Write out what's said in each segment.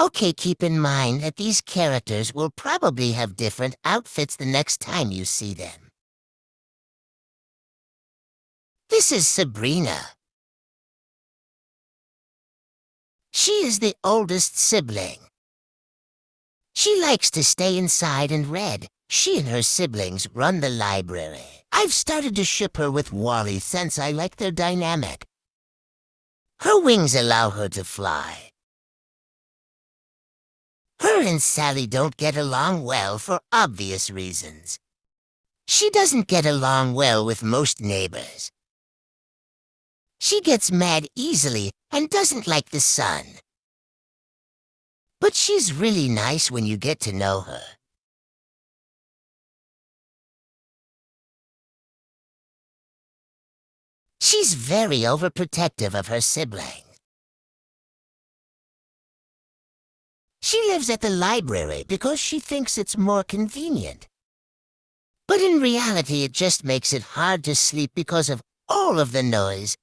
Okay, keep in mind that these characters will probably have different outfits the next time you see them. This is Sabrina. She is the oldest sibling. She likes to stay inside and read. She and her siblings run the library. I've started to ship her with Wally since I like their dynamic. Her wings allow her to fly. Her and Sally don't get along well for obvious reasons. She doesn't get along well with most neighbors. She gets mad easily and doesn't like the sun. But she's really nice when you get to know her. She's very overprotective of her siblings. She lives at the library because she thinks it's more convenient. But in reality, it just makes it hard to sleep because of all of the noise.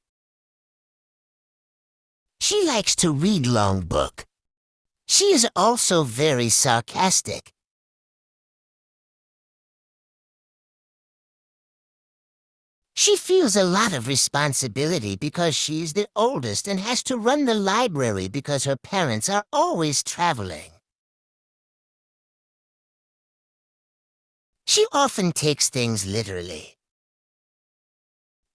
She likes to read long book. She is also very sarcastic. She feels a lot of responsibility because she's the oldest and has to run the library because her parents are always traveling. She often takes things literally.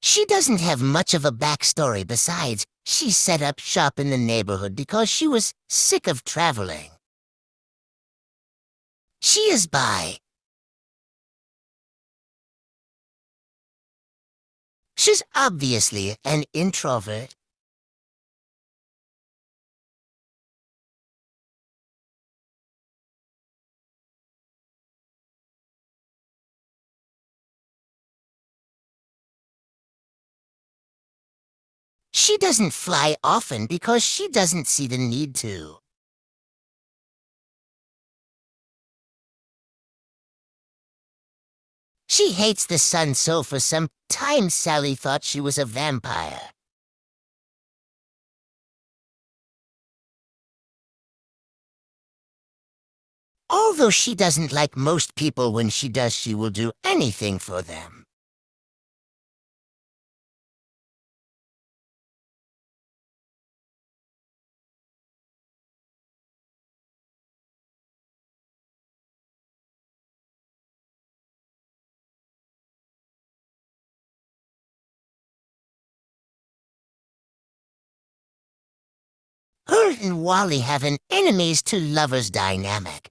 She doesn't have much of a backstory besides she set up shop in the neighborhood because she was sick of traveling. She is bi. She's obviously an introvert. She doesn't fly often because she doesn't see the need to. She hates the sun so for some time Sally thought she was a vampire. Although she doesn't like most people when she does, she will do anything for them. Her and Wally have an enemies to lovers dynamic.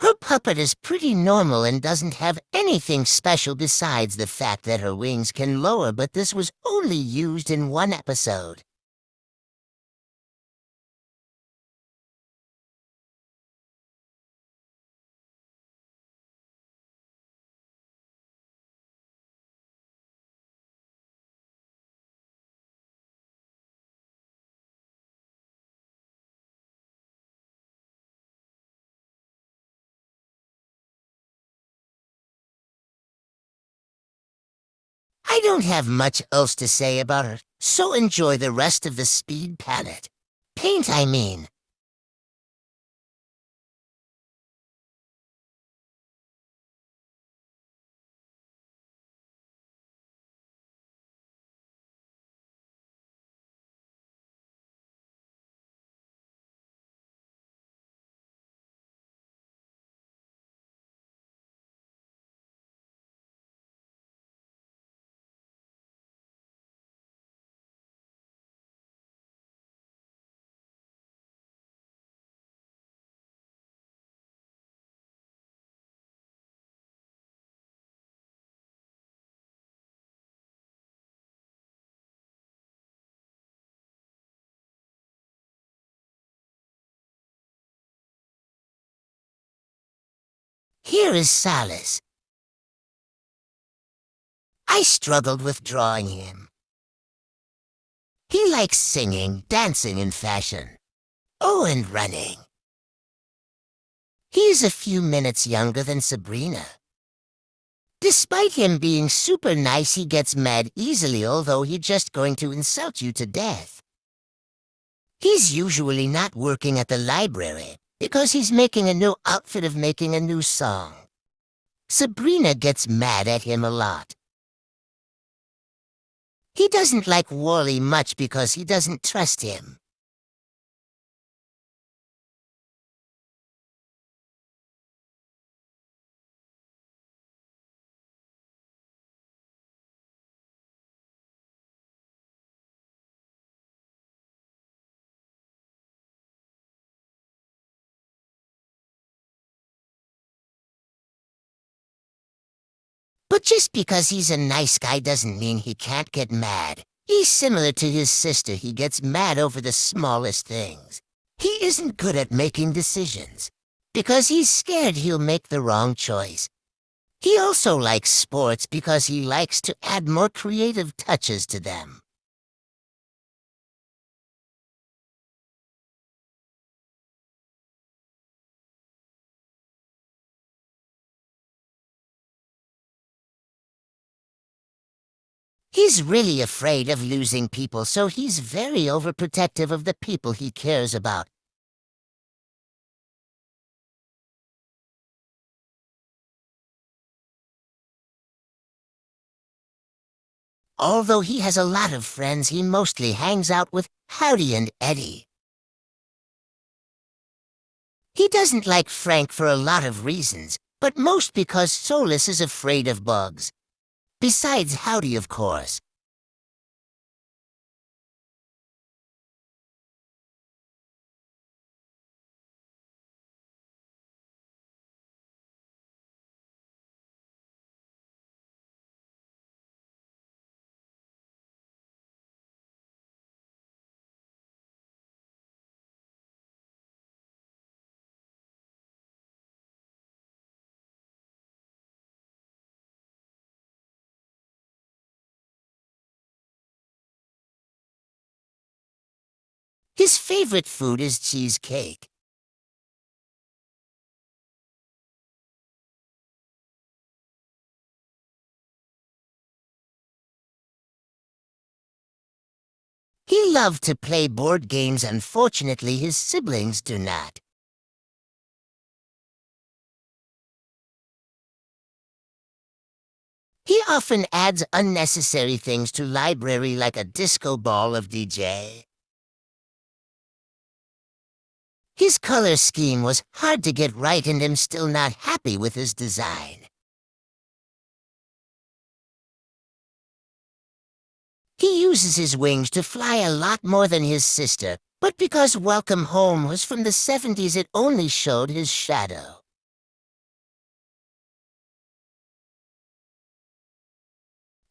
Her puppet is pretty normal and doesn't have anything special besides the fact that her wings can lower, but this was only used in one episode. I don't have much else to say about her, so enjoy the rest of the speed palette. Paint, I mean. Here is Silas. I struggled with drawing him. He likes singing, dancing, and fashion. Oh, and running. He is a few minutes younger than Sabrina. Despite him being super nice, he gets mad easily, although he's just going to insult you to death. He's usually not working at the library because he's making a new outfit of making a new song. Sabrina gets mad at him a lot. He doesn't like Wally much because he doesn't trust him. But just because he's a nice guy doesn't mean he can't get mad. He's similar to his sister. He gets mad over the smallest things. He isn't good at making decisions because he's scared he'll make the wrong choice. He also likes sports because he likes to add more creative touches to them. He's really afraid of losing people, so he's very overprotective of the people he cares about. Although he has a lot of friends, he mostly hangs out with Howdy and Eddie. He doesn't like Frank for a lot of reasons, but most because Solus is afraid of bugs. Besides Howdy, of course. His favorite food is cheesecake. He loved to play board games. Unfortunately, his siblings do not. He often adds unnecessary things to library like a disco ball of DJ. His color scheme was hard to get right and I'm still not happy with his design. He uses his wings to fly a lot more than his sister, but because Welcome Home was from the 70s, it only showed his shadow.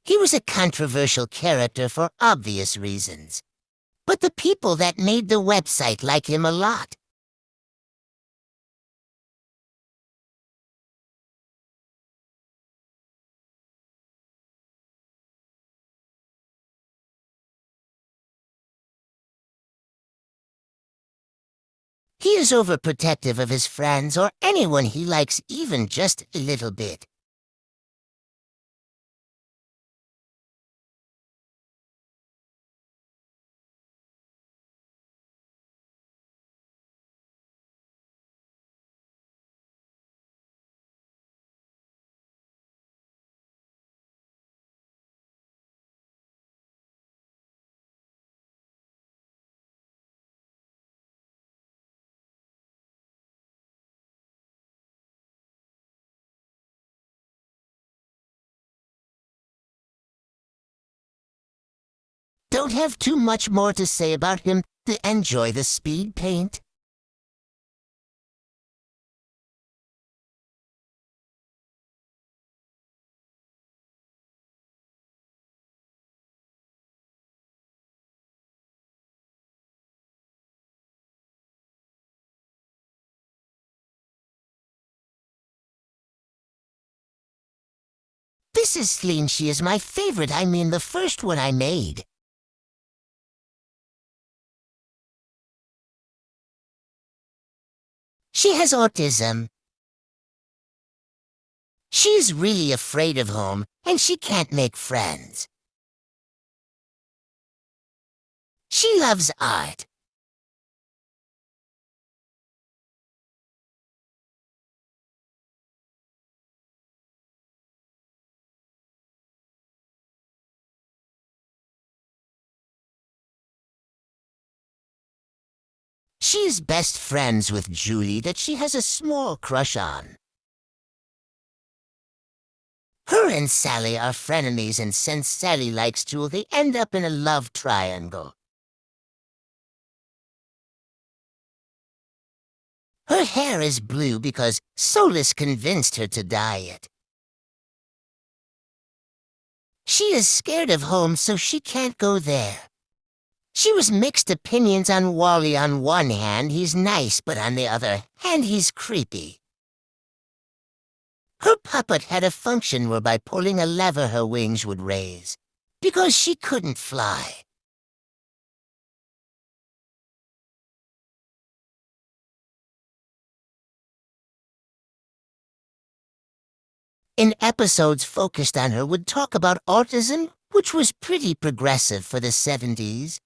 He was a controversial character for obvious reasons. But the people that made the website like him a lot. He is overprotective of his friends or anyone he likes even just a little bit. Don't have too much more to say about him to enjoy the speed paint. Mrs. Slinchy is my favorite. I mean, the first one I made. She has autism. She's really afraid of home, and she can't make friends. She loves art. She's best friends with Julie that she has a small crush on. Her and Sally are frenemies, and since Sally likes Julie, they end up in a love triangle. Her hair is blue because Solus convinced her to dye it. She is scared of home, so she can't go there. She was mixed opinions on Wally. On one hand, he's nice, but on the other hand, he's creepy. Her puppet had a function where by pulling a lever her wings would raise, because she couldn't fly. In episodes focused on her would talk about autism, which was pretty progressive for the 70s.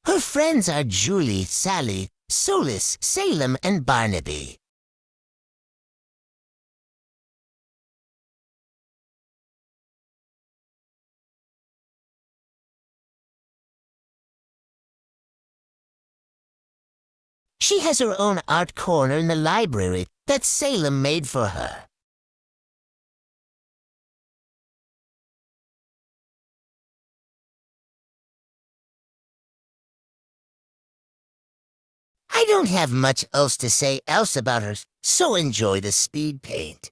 Her friends are Julie, Sally, Solus, Salem, and Barnaby. She has her own art corner in the library that Salem made for her. I don't have much else to say else about her, so enjoy the speed paint.